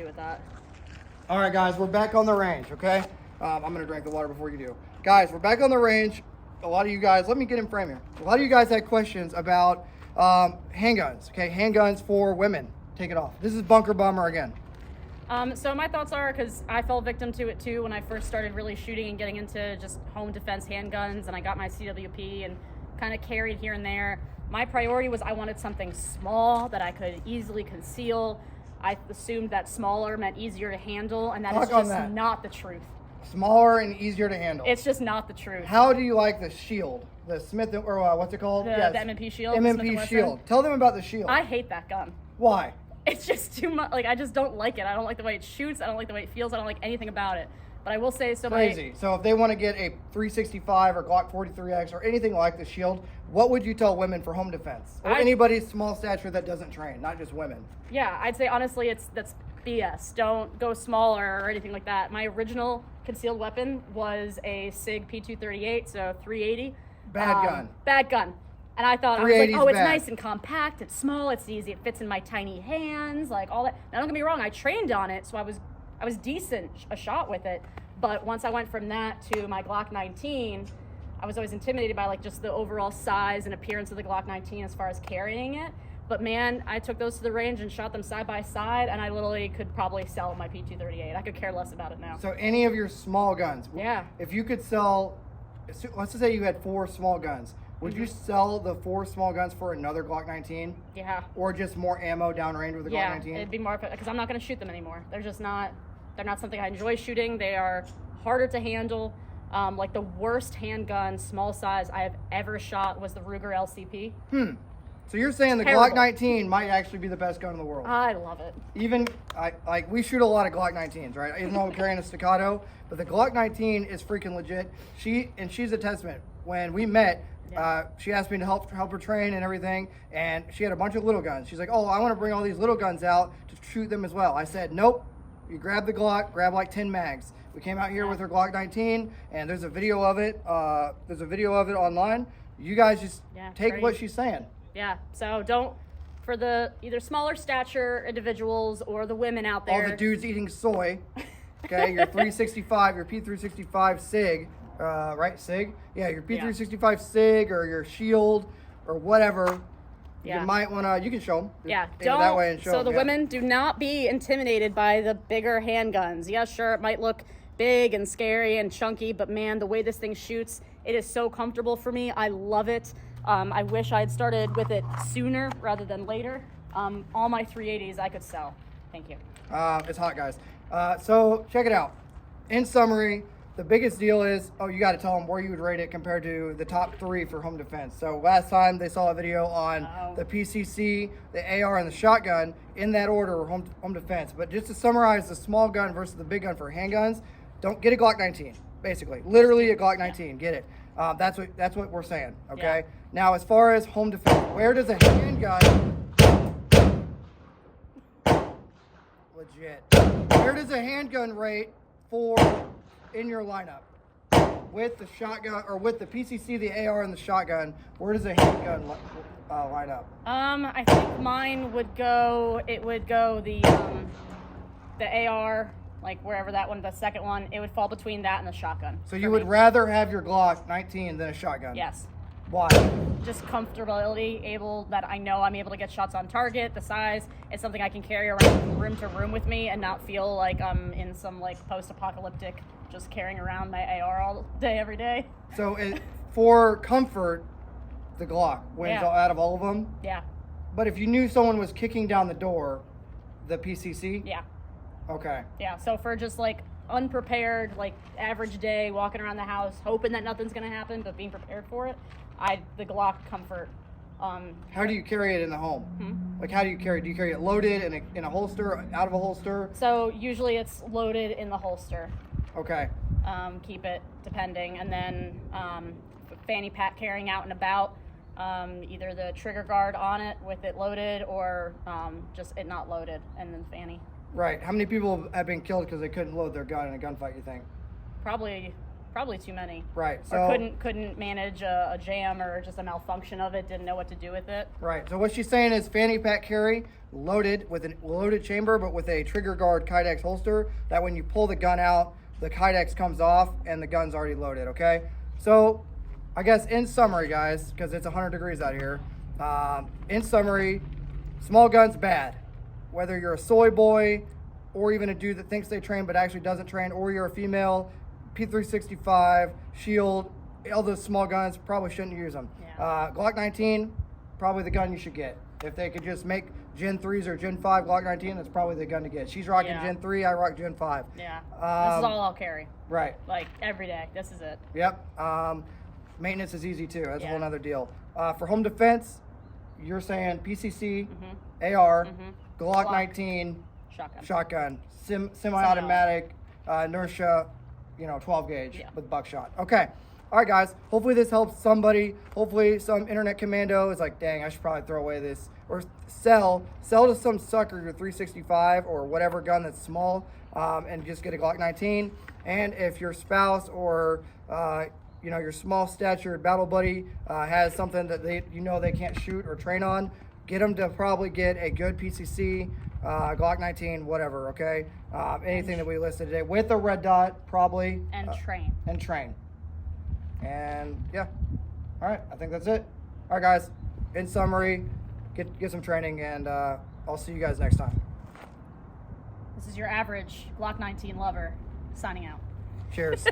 happy with that. All right, guys, we're back on the range, okay? I'm going to drink the water before you do. Guys, we're back on the range. A lot of you guys, let me get in frame here. A lot of you guys had questions about handguns, okay? Handguns for women. Take it off. This is Bunker Bummer again. So my thoughts are, because I fell victim to it too when I first started really shooting and getting into just home defense handguns, and I got my CWP and kind of carried here and there. My priority was I wanted something small that I could easily conceal. I assumed that smaller meant easier to handle, and that is just not the truth. Smaller and easier to handle. It's just not the truth. How do you like the shield? The Smith, or what's it called? The M&P shield. M&P shield. Tell them about the shield. I hate that gun. Why? It's just too much. Like, I just don't like it. I don't like the way it shoots. I don't like the way it feels. I don't like anything about it. But I will say, so crazy. So if they want to get a 365 or Glock 43X or anything like the shield, what would you tell women for home defense? Or anybody small stature that doesn't train, not just women? Yeah, I'd say honestly, that's BS. Don't go smaller or anything like that. My original concealed weapon was a SIG P238, so 380. Bad gun. Bad gun. And I thought, I was like, oh, it's bad. nice and compact, it's small, it's easy, it fits in my tiny hands, like all that. Now, don't get me wrong, I trained on it, so I was decent a shot with it. But once I went from that to my Glock 19, I was always intimidated by like just the overall size and appearance of the Glock 19 as far as carrying it. But man, I took those to the range and shot them side by side, and I literally could probably sell my P238. I could care less about it now. So any of your small guns, yeah. If you could sell, let's just say you had 4 small guns, would you sell the 4 small guns for another Glock 19? Yeah. Or just more ammo downrange with the Glock 19? Yeah, it'd be more, because I'm not going to shoot them anymore. They're not something I enjoy shooting. They are harder to handle. Like the worst handgun, small size I have ever shot was the Ruger LCP. So you're saying the Glock 19 might actually be the best gun in the world? I love it. Even, we shoot a lot of Glock 19s, right? Even though I'm carrying a staccato, but the Glock 19 is freaking legit. She's a testament. When we met, she asked me to help her train and everything, and she had a bunch of little guns. She's like, oh, I want to bring all these little guns out to shoot them as well. I said, nope. You grab the Glock, grab like 10 mags. We came out here with her Glock 19, and there's a video of it. There's a video of it online. You guys just take what she's saying. Yeah, so don't, for the either smaller stature individuals or the women out there. All the dudes eating soy, okay, your 365, your P365 SIG, right, SIG? Yeah, your P365 SIG or your shield or whatever. You might want to, you can show them. Yeah, don't. That way and show so them, the women, do not be intimidated by the bigger handguns. Yeah, sure, it might look big and scary and chunky, but man, the way this thing shoots, it is so comfortable for me. I love it. I wish I had started with it sooner rather than later. All my 380s I could sell. Thank you. It's hot, guys. So check it out. In summary, the biggest deal is, you got to tell them where you would rate it compared to the top 3 for home defense. So last time they saw a video on the PCC, the AR, and the shotgun in that order, home defense. But just to summarize, the small gun versus the big gun for handguns, don't get a Glock 19. Basically, literally a Glock 19. Get it. That's what we're saying. Okay. Yeah. Now, as far as home defense, where does a handgun? Legit. Where does a handgun rate for in your lineup? With the shotgun or with the PCC, the AR, and the shotgun, where does a handgun line up? I think mine would go. It would go the AR, like wherever that one, the second one. It would fall between that and the shotgun. So you would rather have your Glock 19 than a shotgun? Yes. Why? Just comfortability, that I know I'm able to get shots on target. The size, it's something I can carry around from room to room with me and not feel like I'm in some like post-apocalyptic, just carrying around my AR all day, every day. So for comfort, the Glock wins out of all of them? Yeah. But if you knew someone was kicking down the door, the PCC? Yeah. Okay. Yeah, so for just like unprepared, like average day, walking around the house, hoping that nothing's gonna happen, but being prepared for it, the Glock comfort. How do you carry it in the home? Like, how do you carry it? Do you carry it loaded in a holster, out of a holster? So usually it's loaded in the holster. Okay. Keep it depending, and then fanny pack carrying out and about. Either the trigger guard on it with it loaded, or just it not loaded, and then fanny. Right. How many people have been killed because they couldn't load their gun in a gunfight, you think? Probably Probably too many. Right. So Or couldn't manage a jam or just a malfunction of it. Didn't know what to do with it. right. So what she's saying is fanny pack carry, loaded with a loaded chamber, but with a trigger guard Kydex holster. That when you pull the gun out, the Kydex comes off and the gun's already loaded. Okay. So I guess in summary, guys, because it's 100 degrees out here. In summary, small guns bad. Whether you're a soy boy or even a dude that thinks they train but actually doesn't train, or you're a female, P365, Shield, all those small guns, probably shouldn't use them. Yeah. Glock 19, probably the gun you should get. If they could just make Gen 3s or Gen 5 Glock 19, that's probably the gun to get. She's rocking Yeah. Gen 3, I rock Gen 5. Yeah. This is all I'll carry. Right. Like every day. This is it. Yep. Maintenance is easy too. That's a Yeah. whole nother deal. For home defense, you're saying PCC, Mm-hmm. AR, Mm-hmm. Glock Glock. 19, Shotgun. shotgun, semi-automatic, inertia, 12 gauge Yeah. with buckshot. Okay. All right, guys. Hopefully this helps somebody. Hopefully some internet commando is like, dang, I should probably throw away this. Or sell to some sucker your 365 or whatever gun that's small, and just get a Glock 19. And if your spouse or your small statured battle buddy has something that they can't shoot or train on, get them to probably get a good PCC, Glock 19, whatever, okay? Anything that we listed today with a red dot, probably. And train. And train. And yeah, all right, I think that's it. All right, guys, in summary, get some training, and I'll see you guys next time. This is your average Glock 19 lover signing out. Cheers.